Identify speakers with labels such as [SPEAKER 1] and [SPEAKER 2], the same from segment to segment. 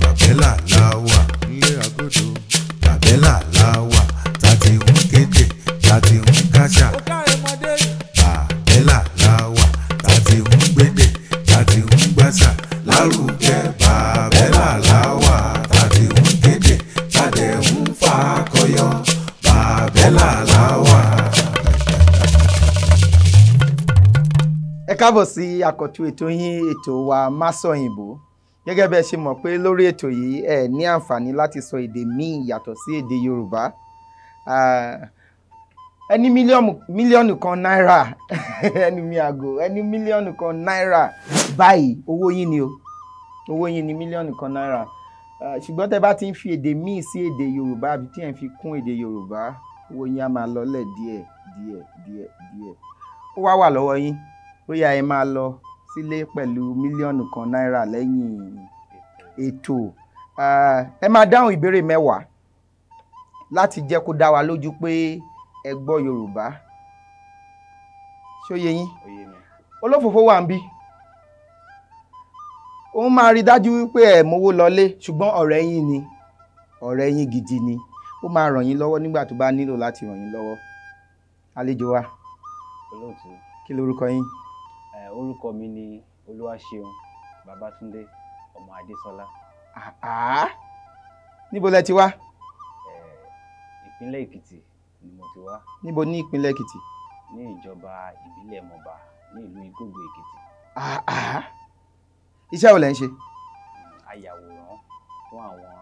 [SPEAKER 1] Bàbẹ́là láwà nílé àgọ́dọ̀. Bàbẹ́là láwà tàti ń kéde tàti ń káṣà. Bàbẹ́là láwà tàti ń gbédè tàti ń gbàṣà. Lárugẹ bàbẹ́là láwà tàti ń kéde tàti ń fàkọyọ. Bàbẹ́là láwà.
[SPEAKER 2] Ẹ káàbọ̀ sí àkọ́tún ètò yín ètò wa Masọ̀yìnbó. Gẹ́gẹ́ bẹ́ẹ̀ ṣe mọ̀ pé lórí ètò yìí ẹ ní àǹfààní láti sọ èdè míì yàtọ̀ sí èdè Yorùbá. Ẹni mílíọ̀nù kan náírà ẹni mi àgò ẹni mílíọ̀nù kan náírà báyìí owó yín ni o. Owó yín ni mílíọ̀nù kan náírà. Ṣùgbọ́n tẹ́ bá ti ń fi èdè míì sí èdè Yorùbá àbí tí ẹ̀ ń fi kún èdè Yorùbá owó yín á máa lọlẹ̀ díẹ̀. Ó wá wà lọ́wọ́ yín. Bóyá ẹ máa lọ sílé pẹ̀lú mílíọ̀nù kan náírà lẹ́yìn ètò. Ẹ máa dáhùn ìbéèrè 10 láti jẹ́ kó dá wa lójú pé ẹ gbọ́ Yorùbá. Ṣó yé yín? Olófòfó wà ń bí. Òun máa rí dájú wípé ẹ mówó lọlé ṣùgbọ́n ọ̀rẹ́ yín ni. Ọ̀rẹ́ yín gidi ni. Ó máa ràn yín lọ́wọ́ nígbà tó bá nílò láti ràn yín lọ́wọ́. Àlejò wa.
[SPEAKER 3] Olóòtú.
[SPEAKER 2] Kí lorúkọ yín?
[SPEAKER 3] Orúkọ mi ni Olúwaṣeun Babátúndé ọmọ Adésọlá.
[SPEAKER 2] Níbo lẹ ti wá?
[SPEAKER 3] Ìpínlẹ̀ Èkìtì ni mo ti wá.
[SPEAKER 2] Níbo ní ìpínlẹ̀ Èkìtì?
[SPEAKER 3] Ní ìjọba ìbílẹ̀ Mọ̀bà ní ìlú Ìgògbò Èkìtì.
[SPEAKER 2] Iṣẹ́ wo lẹ ń ṣe?
[SPEAKER 3] Ayàwòrán fún àwọn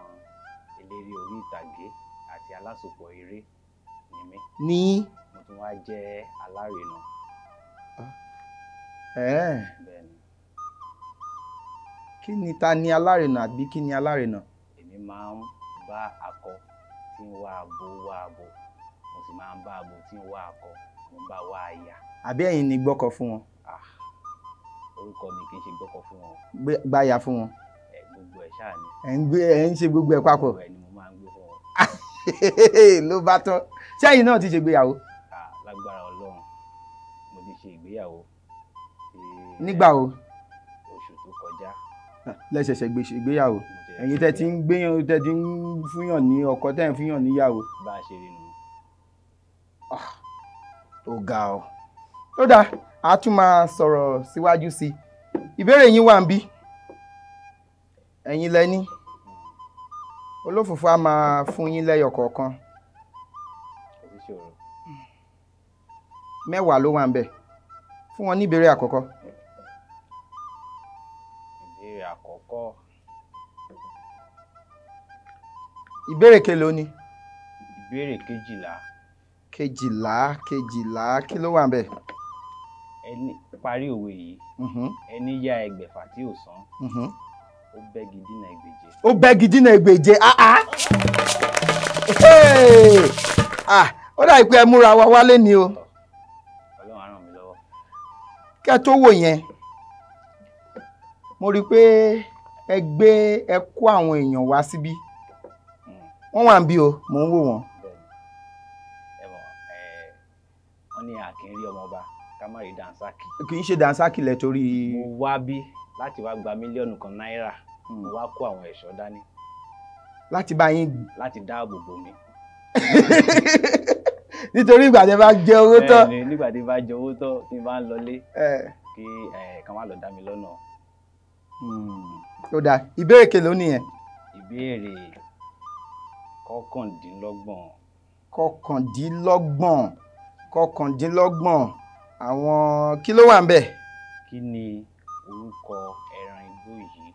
[SPEAKER 3] eléré orí ìtàgé àti alásopọ̀ eré ni mí.
[SPEAKER 2] Ní?
[SPEAKER 3] Mo tún wá jẹ́ alárinà.
[SPEAKER 2] Bẹ́ẹ̀ni. Kí ni ta ni alárinà àbí kí ni alárinà?
[SPEAKER 3] Èmi máa ń bá akọ tí ń wá abo mo sì máa ń bá abo tí ń wá akọ mo ń bá wá aya.
[SPEAKER 2] Àbí ẹ̀yin ni gbọ́kọ fún wọn?
[SPEAKER 3] Orúkọ mi kì í ṣe gbọ́kọ fún wọn.
[SPEAKER 2] Gbáya fún wọn?
[SPEAKER 3] Gbogbo ẹ̀ ṣáà ni.
[SPEAKER 2] Ẹ̀ ń ṣe gbogbo ẹ̀ papọ̀?
[SPEAKER 3] Gbogbo ẹ̀ ni mo máa ń gbé fún wọn.
[SPEAKER 2] Ló bá tán. Ṣé ẹ̀yin náà ti ṣègbéyàwó?
[SPEAKER 3] Lágbára Ọlọ́run mo ti ṣe ìgbéyàwó.
[SPEAKER 2] Nígbà wo?
[SPEAKER 3] Oṣù tó kọjá.
[SPEAKER 2] Lẹ ṣẹ̀ṣẹ̀ ìgbéyàwó. Ẹ̀yin tẹ́ ti ń gbéyàn tẹ́ ti ń fúnyàn ní ọkọ tẹ́ ń fúnyàn níyàwó.
[SPEAKER 3] Bá a ṣe rí nu.
[SPEAKER 2] Ó ga ọ. Ó dáa, a tún máa sọ̀rọ̀ síwájú sí i. Ìbéèrè yín wà ń bí. Ẹ̀yin lẹ ní. Olófòfó á máa fún yín lẹ́yọ kọ̀ọ̀kan. 10 ló wà ń bẹ̀. Fún wọn ní ìbéèrè àkọ́kọ́.
[SPEAKER 3] Ìbéèrè àkọ́kọ́.
[SPEAKER 2] Ìbéèrè kélòó ni?
[SPEAKER 3] Ìbéèrè 12.
[SPEAKER 2] 12 kí ló wà ń bẹ̀?
[SPEAKER 3] Ẹni parí òwe yìí. Ẹni yá ẹgbẹ̀fà tí ò san. Ó bẹ́gi dínà ẹgbèje.
[SPEAKER 2] Ó bẹ́gi dínà ẹgbèje. Ó dà pé ẹ múra wa wálé ni o.
[SPEAKER 3] Ọlọ́run á ràn mí lọ́wọ́.
[SPEAKER 2] Kẹ́ tó wò yẹn mo rí pé ẹ kó àwọn èèyàn wá síbí. Wọ́n wà ń bí o, mò ń wò wọ́n.
[SPEAKER 3] Wọ́n ní a kì í rí ọmọọba ká má rí dànsákì.
[SPEAKER 2] Kì í ṣe dànsákì lẹ torí.
[SPEAKER 3] Mo wá bí láti wá gba mílíọ̀nù kan náírà. Mo wá kó àwọn ẹ̀ṣọ́ dání.
[SPEAKER 2] Láti bá yín.
[SPEAKER 3] Láti dáàbò bò mí.
[SPEAKER 2] Nítorí ìgbà tí ẹ bá jẹ owó tán.
[SPEAKER 3] Bẹ́ẹ̀ni, nígbà tí bá jẹ owó tán tí n bá ń lọlé kí kàn má lọ dá mi lọ́nà.
[SPEAKER 2] Ó dáa, ìbéèrè kélòó nìyẹn?
[SPEAKER 3] Ìbéèrè 29.
[SPEAKER 2] 29. Àwọn kí ló wà ń bẹ̀?
[SPEAKER 3] Kí ni orúkọ ẹran igbó yìí?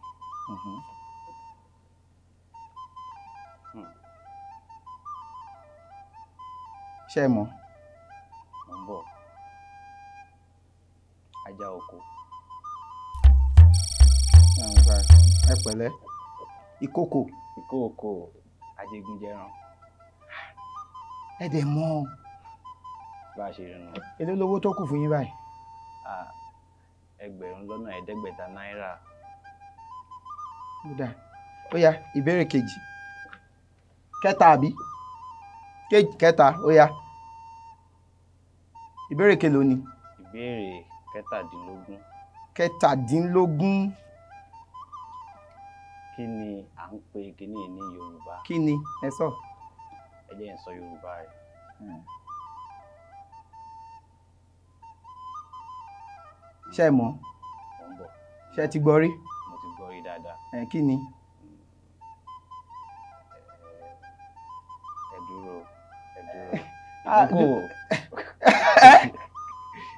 [SPEAKER 2] Ṣé ẹ mọ̀?
[SPEAKER 3] Mo ń bọ̀. Ajá oko.
[SPEAKER 2] Ẹ pẹ̀lẹ́. Ìkòkò.
[SPEAKER 3] Ìkòkò. Ajégunjẹran.
[SPEAKER 2] Ẹ dẹ̀ mọ̀.
[SPEAKER 3] Bá a ṣe rí nu.
[SPEAKER 2] Èló lówó tó kù fún yín báyìí?
[SPEAKER 3] 500 náírà.
[SPEAKER 2] Ó dáa. Ó yá, ìbéèrè kejì. Kẹta àbí? Kẹta, ó yá. Ìbéèrè kélòó ni?
[SPEAKER 3] Ìbéèrè 17.
[SPEAKER 2] 17.
[SPEAKER 3] kí ni à ń pè kíní ní Yorùbá?
[SPEAKER 2] kí ni ẹ sọ.
[SPEAKER 3] ẹ jẹ́ n sọ Yorùbá rẹ̀.
[SPEAKER 2] ṣé ẹ mọ̀?
[SPEAKER 3] Mo ń bọ̀.
[SPEAKER 2] ṣé ẹ ti gbọ́ rí?
[SPEAKER 3] Mo ti gbọ́ rí dáadáa.
[SPEAKER 2] kí ni?
[SPEAKER 3] Ẹ dúró. Ìdókòwò.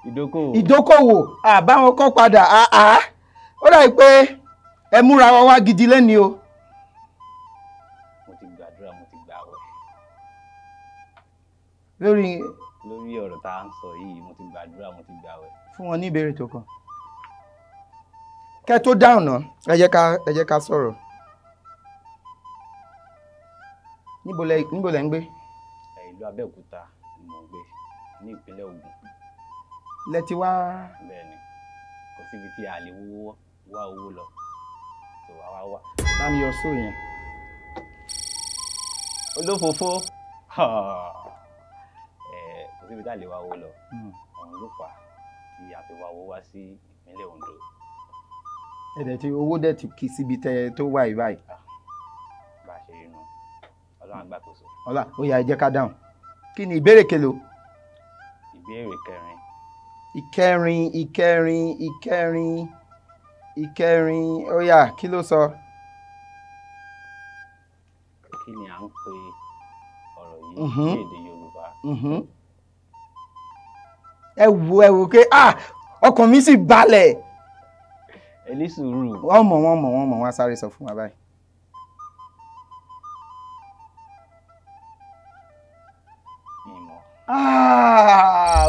[SPEAKER 3] Ìdókòwò.
[SPEAKER 2] Ìdókòwò àbáwọn kọ́ padà ó dàbí pé ẹ múra wa wá gidi lẹ́ni o.
[SPEAKER 3] Mo ti gbàdúrà, mo ti gbààwẹ̀.
[SPEAKER 2] lórí
[SPEAKER 3] ọ̀rọ̀ tá à ń sọ yìí, mo ti gbàdúrà, mo ti gbààwẹ̀.
[SPEAKER 2] fún wọn ní ìbéèrè tó kàn. kẹ́ tó dáhùn náà ẹ jẹ́ ká sọ̀rọ̀. níbo lẹ ń gbé?
[SPEAKER 3] Ìlú Abẹ́òkúta ni mò ń gbé ní ìpínlẹ̀ Ògùn.
[SPEAKER 2] lẹ ti wá.
[SPEAKER 3] Bẹ́ẹ̀ni, kò síbi tí a lè wá owó lọ, tó wá wá.
[SPEAKER 2] Bámi yọ sóò yẹn.
[SPEAKER 3] Olófòófó kò síbi tí a lè wá owó lọ. Òun ló fà á tí a fi wá owó wá sí ìpínlẹ̀ Ondo.
[SPEAKER 2] ẹ̀dẹ̀ tí owó dẹ̀ ti kì síbi tẹ tó wà yìí báyìí.
[SPEAKER 3] Bá a ṣe rí nu Ọlọ́run àgbàkóso.
[SPEAKER 2] ọlá ó yá ẹ jẹ́ ká dáhùn. kí ni ìbéèrè kelo?
[SPEAKER 3] Ìbéèrè kẹrin.
[SPEAKER 2] ìkẹrin ó yá kí ló sọ?
[SPEAKER 3] Kí ni à ń pè ọ̀rọ̀ yìí ní èdè Yorùbá?
[SPEAKER 2] ẹ wò pé ọkàn mi sì balẹ̀.
[SPEAKER 3] Ẹ ní sùúrù.
[SPEAKER 2] wọ́n mọ̀ wọ́n á sáré sọ fún wa báyìí.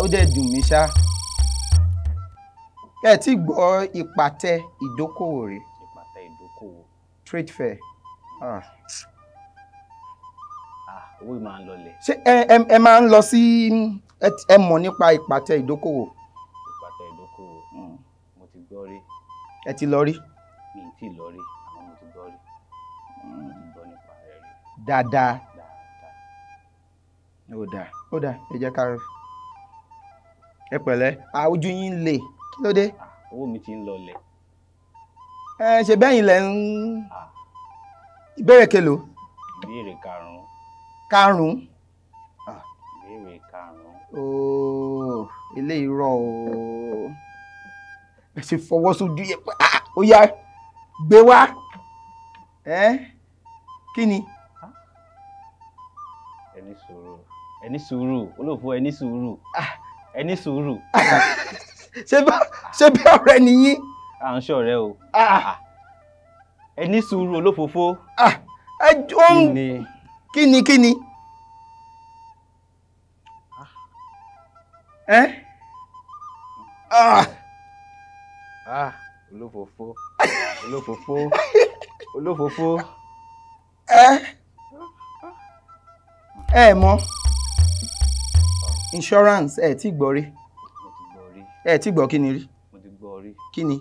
[SPEAKER 2] Ó dẹ̀ dùn mí ṣá. Ẹ ti gbọ́ ìpàtẹ ìdókòwò rí?
[SPEAKER 3] Ìpàtẹ ìdókòwò.
[SPEAKER 2] Trade fair.
[SPEAKER 3] Owó yìí máa ń lọlẹ̀.
[SPEAKER 2] Ṣé ẹ máa ń lọ sí ẹ mọ̀ nípa ìpàtẹ ìdókòwò?
[SPEAKER 3] Ìpàtẹ ìdókòwò. Mo ti gbọ́ rí.
[SPEAKER 2] Ẹ ti lọ rí?
[SPEAKER 3] Mi ì tí ì lọ rí, àmọ́ mo ti gbọ́ rí. Mo ti gbọ́ nípa rẹ̀ rí.
[SPEAKER 2] Dáadáa. Ó dáa ẹ jẹ́ ká ẹ pẹ̀lẹ́ ojú yín lè kí ló dé?
[SPEAKER 3] Owó mi ti ń lọlẹ̀.
[SPEAKER 2] Ṣe bẹ́yìn lẹ̀ ń. ìbéèrè kelo?
[SPEAKER 3] Ìbéèrè karùn-ún.
[SPEAKER 2] Karùn-ún.
[SPEAKER 3] Ìbéèrè karùn-ún.
[SPEAKER 2] Eléyìí rọ̀ o. ẹ ṣe fọwọ́ sójú yẹ pé ó yá gbé wá. kí ni?
[SPEAKER 3] Ẹ ní sùúrù olóòfó, ẹ ní sùúrù. Ẹ ní sùúrù.
[SPEAKER 2] ṣé bí ọ̀rẹ́ nìyí?
[SPEAKER 3] À ń ṣọ̀rẹ́ o. Ẹ ní sùúrù olófòófó.
[SPEAKER 2] Kí ni?
[SPEAKER 3] Olófòófó.
[SPEAKER 2] Ẹ mọ̀ insurance ẹ ti gbọ́ rí?
[SPEAKER 3] Mo ti gbọ́ rí.
[SPEAKER 2] Ẹ ti gbọ́ kí ni rí?
[SPEAKER 3] Mo ti gbọ́ rí.
[SPEAKER 2] Kí ni?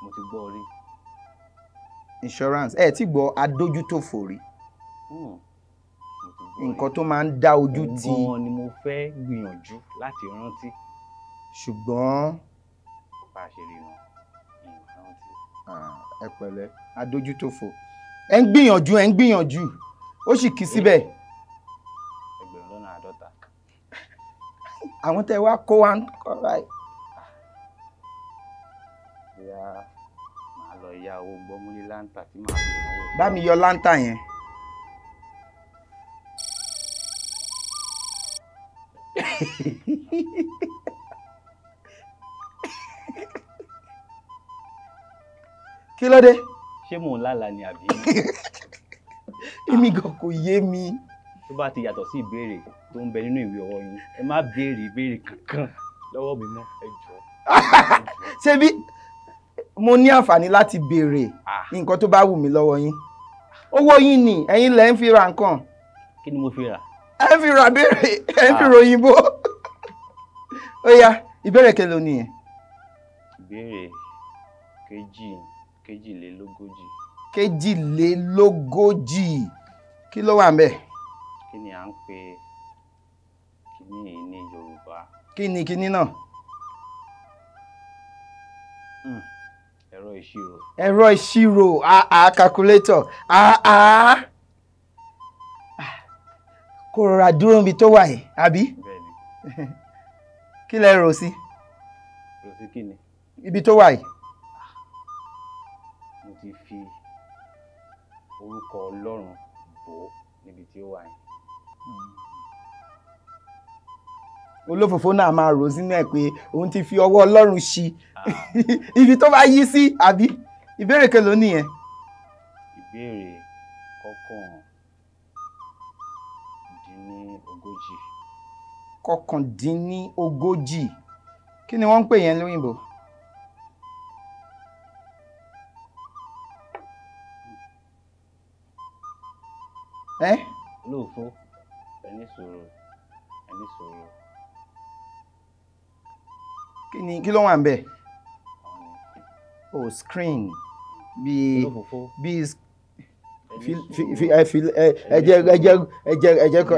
[SPEAKER 3] Mo ti gbọ́ rí.
[SPEAKER 2] Insurance ẹ ti gbọ́ adójútòfò rí? Nǹkan tó máa ń dá ojú tì.
[SPEAKER 3] Gan-an ni mo fẹ́ gbìyànjú láti rántí.
[SPEAKER 2] Ṣùgbọ́n
[SPEAKER 3] bá a ṣe rí wọn ìrántí.
[SPEAKER 2] Ẹ pẹ̀lẹ́ adójútòfò. Ẹ ń gbìyànjú ó sì kì í síbẹ̀.
[SPEAKER 3] 50.
[SPEAKER 2] Àwọn tẹ wá kó wa ń kọ́ báyìí.
[SPEAKER 3] Bóyá màá lọ ya owó gbọ́múlé láǹtà tí màá fi náwó.
[SPEAKER 2] Bá mi yọ láǹtà yẹn. Kí ló dé?
[SPEAKER 3] Ṣé mò ń lálàá ni àbí?
[SPEAKER 2] Èmi gan kò yé mi.
[SPEAKER 3] Tó bá ti yàtọ̀ sí ìbéèrè tó ń bẹ nínú ìwé ọwọ́ yín, ẹ má béèrè ìbéèrè kankan lọ́wọ́ mi mọ́, ẹ jọ̀ọ́.
[SPEAKER 2] Ṣé bí mo ní àǹfààní láti béèrè nǹkan tó bá wù mí lọ́wọ́ yín? Owó yín ni ẹ̀yin lẹ ń fi ra nǹkan.
[SPEAKER 3] Kí ni mo fi rà?
[SPEAKER 2] Ẹ ń fi ra béèrè, ẹ ń fi ròyìnbó. Ó yá ìbéèrè kelo nìyẹn?
[SPEAKER 3] Ìbéèrè kejìlélógójì.
[SPEAKER 2] Kejìlélógójì. Kí ló wà ń bẹ̀?
[SPEAKER 3] Kí ni à ń pè kíní yìí ní Yorùbá?
[SPEAKER 2] Kí ni kíní náà?
[SPEAKER 3] Ẹ̀rọ ìṣirò.
[SPEAKER 2] ẹ̀rọ ìṣirò calculator kò rọra dúró níbi tó wà yìí àbí
[SPEAKER 3] Bẹ́ẹ̀ni.
[SPEAKER 2] kí lẹ rò sí
[SPEAKER 3] Rò sí kí ni?
[SPEAKER 2] ibi tó wà yìí.
[SPEAKER 3] Mo ti fi orúkọ Ọlọ́run bò ó níbi tí ó wà yẹn.
[SPEAKER 2] olófòfó náà máa rò sínú ẹ̀ pé òun ti fi ọwọ́ Ọlọ́run ṣí ibi tó bá yí sí àbí ìbéèrè kelo nìyẹn.
[SPEAKER 3] Ìbéèrè kọkàndínlógójì.
[SPEAKER 2] kọkàndínlógójì kí ni wọ́n ń pè yẹn lóyìnbó.
[SPEAKER 3] Olóòfó ẹni sọ̀rọ̀.
[SPEAKER 2] kí ló wà ń bẹ̀. Screen bí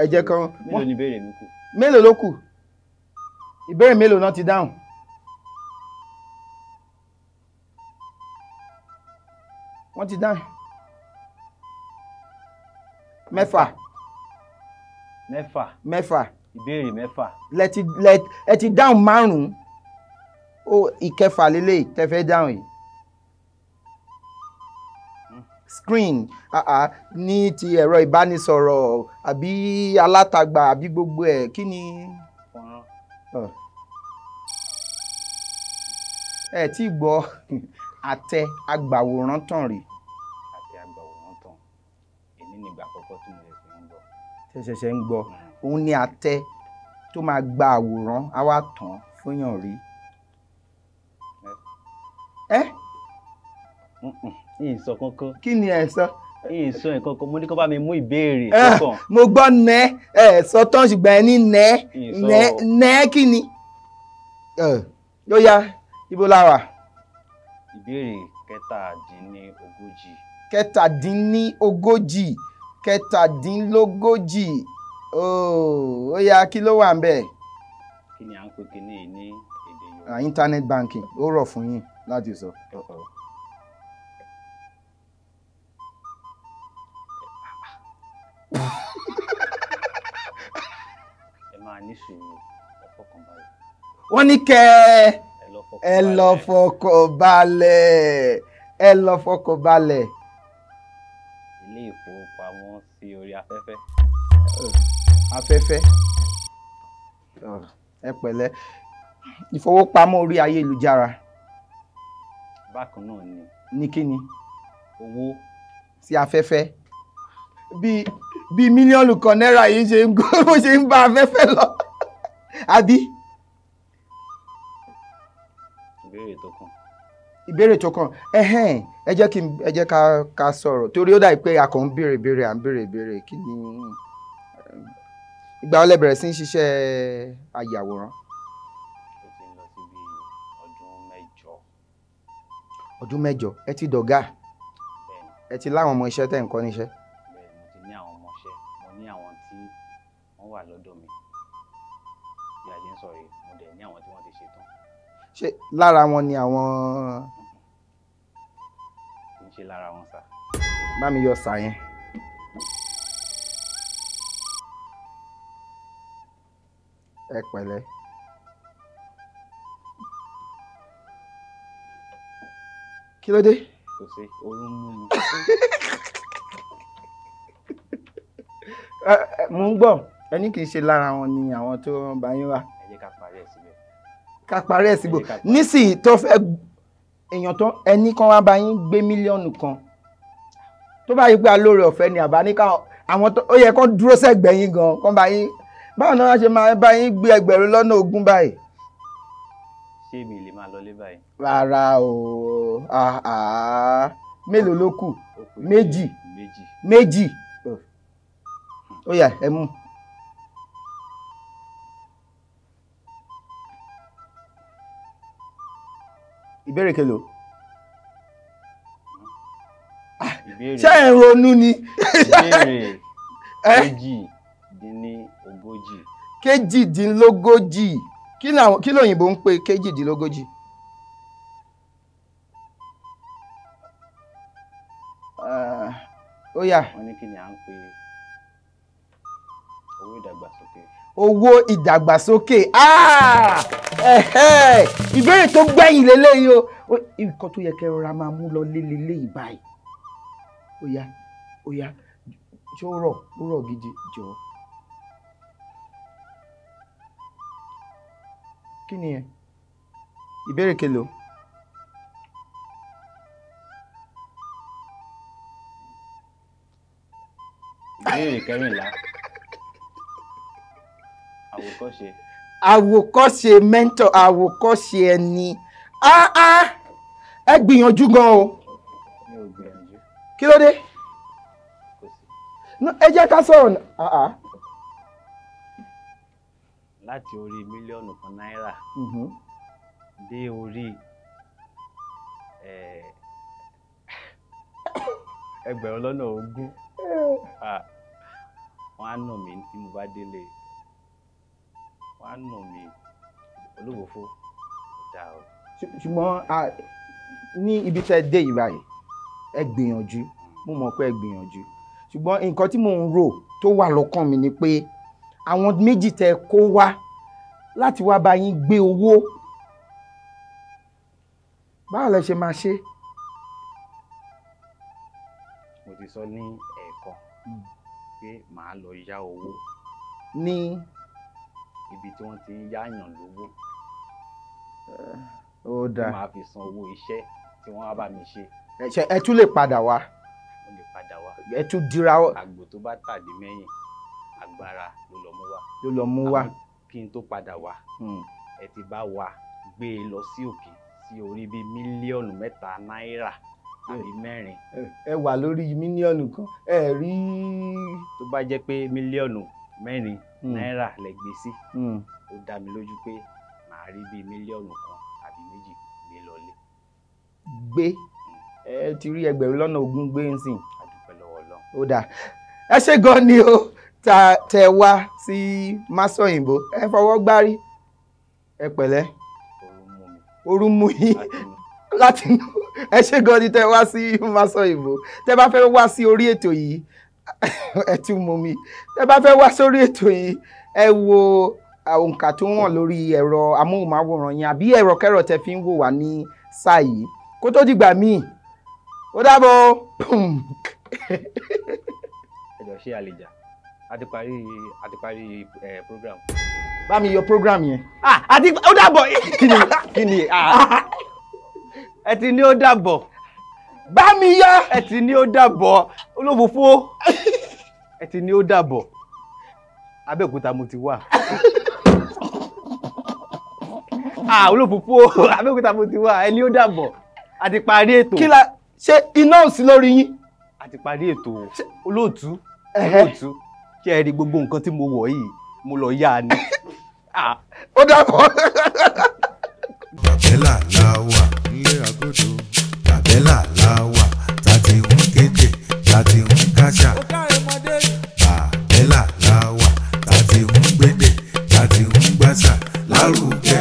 [SPEAKER 2] ẹjẹ kan.
[SPEAKER 3] Mélòó ni ìbéèrè mi kù?
[SPEAKER 2] Mélòó ló kù? Ìbéèrè mélòó náà ti dáhùn? Wọ́n ti dáhùn. Mẹ́fà.
[SPEAKER 3] Ìbéèrè mẹ́fà.
[SPEAKER 2] Ẹ ti dáhùn márùn-ún. Ìkẹfà lélẹ̀ tẹ́ fẹ́ dáhùn yìí. Screen ní ti ẹ̀rọ ìbánisọ̀rọ̀ àbí alátagbà àbí gbogbo ẹ̀ kí ni. Ẹ tí gbọ́ àtẹ agbàwòrán tàn rí.
[SPEAKER 3] Àtẹ agbàwòrán tàn. Èmi ní ìgbà àkọ́kọ́ tí mo ń gbọ́.
[SPEAKER 2] Ṣẹ̀ṣẹ̀ ń gbọ́. Òun ni àtẹ tó máa gba àwòrán á wá tàn fúnyàn rí.
[SPEAKER 3] Ìsọ kankan.
[SPEAKER 2] Kí ni ẹ sọ?
[SPEAKER 3] Ìsọ kankan. Mo ní kó bá mi mú ìbéèrè tó kàn.
[SPEAKER 2] Mo gbọ́ nẹ́ sọ tán ṣùgbọ́n ẹ ní nẹ́ kí ni? Ó yá ibo la wà?
[SPEAKER 3] Ìbéèrè kẹtàdínlógójì.
[SPEAKER 2] Kẹtàdínlógójì. Ó yá kí ló wà ń bẹ̀?
[SPEAKER 3] Kí ni à ń pè kíní ní èdè Yorùbá?
[SPEAKER 2] Internet banking ó rọ̀ fún yín láti sọ.
[SPEAKER 3] Ẹ máa ní sùúrù, ẹ fọkàn balẹ̀.
[SPEAKER 2] Wọ́n ní ẹ lọ fọkàn balẹ̀.
[SPEAKER 3] Ilé ìfowópamọ́ sí orí afẹ́fẹ́.
[SPEAKER 2] Afẹ́fẹ́. Ẹ pẹ̀lẹ́. Ìfowópamọ́ orí ayélujára.
[SPEAKER 3] Bákan náà ni.
[SPEAKER 2] Ní kí ni?
[SPEAKER 3] Owó.
[SPEAKER 2] Sí afẹ́fẹ́. Bí mílíọ̀nù kan náírà yìí ṣe ń bá afẹ́fẹ́ lọ. Àbí? Ìbéèrè tó kàn. Ẹ jẹ́ ká sọ̀rọ̀ torí ó dà pé a kàn ń béèrè. Kí ni ìgbà wo lẹ bẹ̀rẹ̀ sí ń ṣiṣẹ́ ayàwòrán?
[SPEAKER 3] Ó ti ń lọ sí bí ọdún 8.
[SPEAKER 2] Ọdún 8. Ẹ ti dọ̀gá. Ẹ ti láwọn ọmọ iṣẹ́ tẹ́ ń kọ́ níṣẹ́.
[SPEAKER 3] Bẹ́ẹ̀ni, mo ti ní àwọn ọmọọṣẹ́. Mo ní àwọn tí wọ́n wà lọ́dọ̀ mi. Bí a ṣe ń sọ̀rọ̀ yìí, mo dẹ̀ ní àwọn tí wọ́n ti ṣetán.
[SPEAKER 2] Ṣé lára wọn ni àwọn.
[SPEAKER 3] Kì í ṣe lára wọn sà.
[SPEAKER 2] Bá mi yọ sà yẹn. Ẹ pẹ̀lẹ́. Kí ló dé?
[SPEAKER 3] Kò sí, oorun mú mi.
[SPEAKER 2] Mo ń gbọ́ ẹni kì í ṣe lára wọn ni àwọn tó bá yín wá.
[SPEAKER 3] Ẹ jẹ́ ká parí ẹ̀ síbẹ̀.
[SPEAKER 2] Ká parí ẹ̀ síbò. Nísìnyí tó fẹ́ èèyàn tó ẹni kan wá bá yín gbé mílíọ̀nù kan tó bá yí pé alóore ọ̀fẹ́ ni àbá ní káwọn àwọn tó ó yẹ kó dúró sẹ́gbẹ̀ẹ́ yín gan kó bá yín báwo ni wọ́n ṣe máa bá yín gbé 20,000 báyìí.
[SPEAKER 3] Ṣé mi lè máa lọlé báyìí?
[SPEAKER 2] Rárá o mélòó ló kù? Méjì. Ó yá ẹ mú. Ìbéèrè kelo. Ṣé ẹ̀ ń ronú ni?
[SPEAKER 3] Ìbéèrè
[SPEAKER 2] kejìdínlógójì. Kí lóyìnbó ń pè kejìdínlógójì? ó yá.
[SPEAKER 3] wọ́n ní kí ni à ń pè owó ìdàgbàsókè.
[SPEAKER 2] Owó ìdàgbàsókè. Ìbéèrè tó gbẹ̀yìn lélẹ́yìí o. Nǹkan tó yẹ kẹ́ rọra máa mú lọ lélẹ́yìí báyìí. Ó yá, ó yá. Ṣé ó rọ̀ gidi jọ? Kí ni ẹ? Ìbéèrè kelo?
[SPEAKER 3] Ìbéèrè kẹrìnlá. Àwòkọ́ṣe.
[SPEAKER 2] Àwòkọ́ṣe mentor, àwòkọ́ṣe ẹni. Ẹ gbìyànjú gan o.
[SPEAKER 3] Mi ò gbìyànjú.
[SPEAKER 2] Kí ló dé?
[SPEAKER 3] Kò sí.
[SPEAKER 2] Ẹ jẹ́ ká sọ̀rọ̀ náà.
[SPEAKER 3] Láti orí mílíọ̀nù kan náírà dé orí ẹgbẹ̀rún lọ́nà ogún. Wọ́n á nà mí tí mo bá délé. Wọ́n á nà mí olóòfó kò dáa o.
[SPEAKER 2] Ṣùgbọ́n ní ibi tẹ́ dé yìí báyìí ẹ gbìyànjú, mo mọ̀ pé ẹ gbìyànjú, ṣùgbọ́n nǹkan tí mò ń rò tó wà lọ́kàn mi ni pé àwọn méjì tẹ́ kó wá láti wá bá yín gbé owó, báwo lẹ ṣe máa ṣe?
[SPEAKER 3] Mo ti sọ ní ẹ̀ẹ̀kan pé màá lọ yá owó
[SPEAKER 2] ní
[SPEAKER 3] ibi tí wọ́n ti ń yáyàn lówó.
[SPEAKER 2] Ó dáa.
[SPEAKER 3] Màá fi san owó iṣẹ́ tí wọ́n á bá mi ṣe.
[SPEAKER 2] Ẹ tún lè padà wá.
[SPEAKER 3] Mo lè padà wá.
[SPEAKER 2] Ẹ tún dira.
[SPEAKER 3] Àgbò tó bá tàdé mẹ́yìn agbára ló lọ mú wá.
[SPEAKER 2] Ló lọ mú wá.
[SPEAKER 3] Kí n tó padà wá ẹ ti bá wa gbé e lọ sí òkè sí orí bíi mílíọ̀nù 3 náírà àbí 4.
[SPEAKER 2] Ẹ wà lórí mílíọ̀nù kan ẹ rí.
[SPEAKER 3] Tó bá jẹ́ pé mílíọ̀nù 4 náírà lẹ gbé sí, ó dá mi lójú pé màá rí bíi mílíọ̀nù 1 àbí 2 gbé lọlé.
[SPEAKER 2] Gbé ẹ ti rí ẹgbẹ̀rún lọ́nà ogún gbé ń sìn.
[SPEAKER 3] A dúpẹ́ lọ́wọ́ Ọlọ́run.
[SPEAKER 2] Ó dáa. Ẹ ṣé gan ni o tẹ wá sí Máṣọ̀yìnbó. Ẹ fọwọ́ gbárí. Ẹ pẹ̀lẹ́. Orú mú yín láti inú. Ẹ ṣé gan ni tẹ wá sí Máṣọ̀yìnbó. Tẹ bá fẹ́ wá sí orí ètò yìí ẹ tún mú mi. Tẹ bá fẹ́ wá sórí ètò yìí ẹ wo òǹkà tó wọ̀n lórí ẹ̀rọ amóhùnmáwòrán yín àbí ẹ̀rọ kẹ́rọ̀ tẹ fi ń wò wá ní sáà yìí. Kó tó dìgbà míì, ó dàbọ̀.
[SPEAKER 3] Ẹjọ́ ṣé àlejà a ti parí program.
[SPEAKER 2] Bá mi yọ program yẹn.
[SPEAKER 3] Ó dàbọ̀. Kí ni ẹ ti ní ó dàbọ̀.
[SPEAKER 2] Bá mi yọ.
[SPEAKER 3] Ẹ ti ní ó dàbọ̀ olófòfó. Ẹ ti ní ó dàbọ̀. Abẹ́òkúta mo ti wà. Olófòfó Abẹ́òkúta mo ti wà. Ẹ ní ó dàbọ̀. A ti parí ètò.
[SPEAKER 2] Kí la ṣe iná ò sí lórí yín?
[SPEAKER 3] A ti parí ètò. Olóòtú ṣé ẹ rí gbogbo nǹkan tí mo wọ̀ yìí mo lọ yá ni.
[SPEAKER 2] Ó dàbọ̀.
[SPEAKER 1] Bàbẹ́là la wà nílé àgọ́dọ̀. Bàbẹ́là la wà tàti ń kéde tàti ń káṣà. Bàbẹ́là la wà tàti ń gbédè tàti ń gbàṣà lárugẹ.